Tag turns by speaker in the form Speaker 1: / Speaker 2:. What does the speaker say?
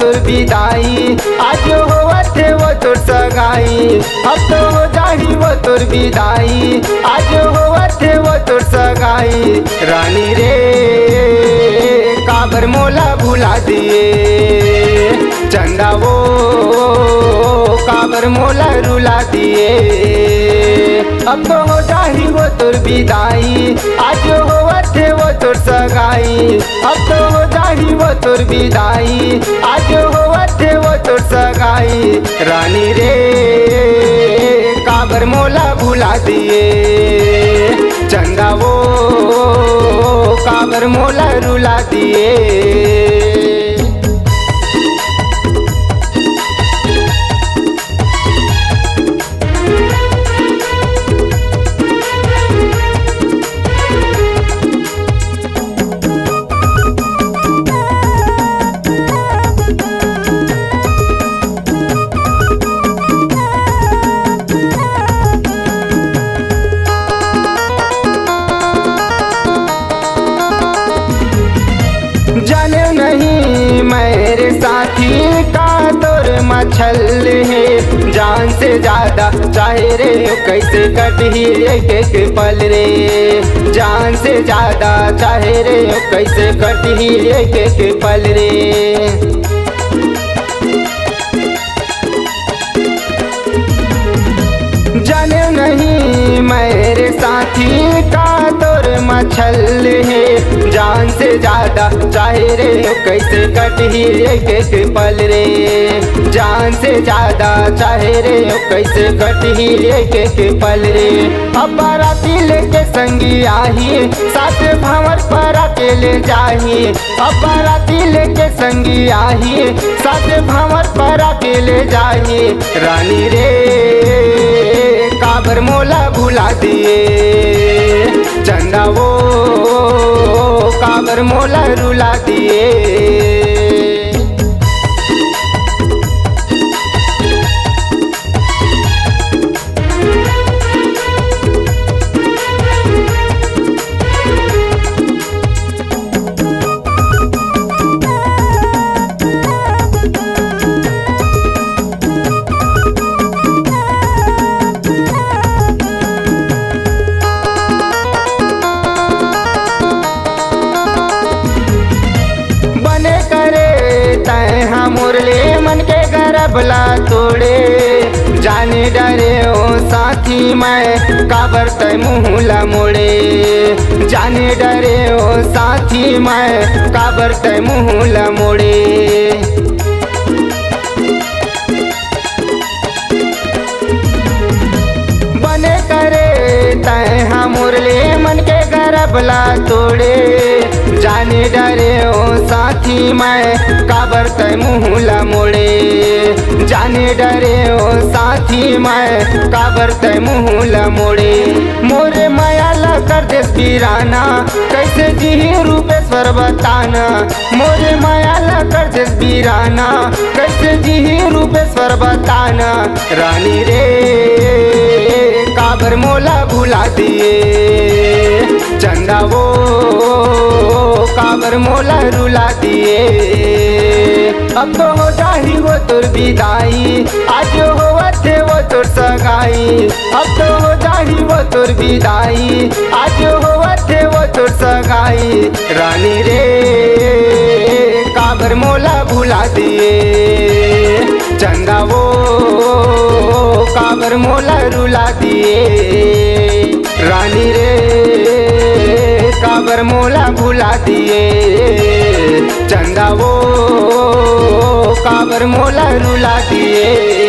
Speaker 1: तोर विदाई, आज होवत है वो तोर सगाई। अब तो हो जाही वो तोर विदाई, आज होवत है वो तोर सगाई। रानी रे काबर मोला भुला दिए, चंदा वो काबर मोला रुला दिए। अब तो हो जाही वो तोर विदाई, आज होवत है वो तोर सगाई। अब तो हो जाही वो तोर विदाई, आज होवत है वो तोर सगाई। रानी रे काबर मोला भुला दिए, चंदा वो काबर मोला रुला दिए। जाने नहीं मेरे साथी का तोर मछल है, जान से ज्यादा चाहे रे कैसे कटही एक एक पल रे। जान से ज्यादा चाहे रे कैसे कटही एक एक पल रे। जाने नहीं मेरे साथी का तोर मछल है, जान से ज्यादा चाहे रे कैसे कटही एक एक पल रे। जान से ज्यादा चाहे रे कैसे कटही एक एक पल रे। अब बाराती लेके संगी आही, साथ भंवर पर अकेले जाही। अब बाराती लेके संगी आही, साथ भंवर पर अकेले जाही। रानी रे काबर मोला भुला दिए, चंदा वो काबर मोला रुला दिए। मुरले मन के गरबला तोड़े, जाने डरे ओ साथी मैं काबर तय मुहला मोड़े। जाने डरे ओ साथी मैं काबर तय मुहला मोड़े। बने करे तय मुरले मन के गरबला तोड़े, जाने डरे ओ साथी मैं काबर तय मुहला मोड़े। जाने डरे ओ साथी मैं काबर तय मुहला मोड़े। मोरे माया ला कर देस पीराना, कैसे जी रूपेश्वर बताना। मोरे माया ला कर देस पीराना, कैसे जी रूपेश्वर बताना। रानी रे काबर मोला भुला दिए, चंदा वो काबर मोला रुला दिए। अब तो हो जाही वो तोर विदाई, आज होवत है वो तोर सगाई। अब तो हो जाही वो तोर विदाई, आज होवत है वो तोर सगाई। रानी रे काबर मोला भुला दिए, चंदा वो काबर मोला रुला दिए। रानी रे काबर मोला भुला दिए, चंदा वो काबर मोला रुला दिए।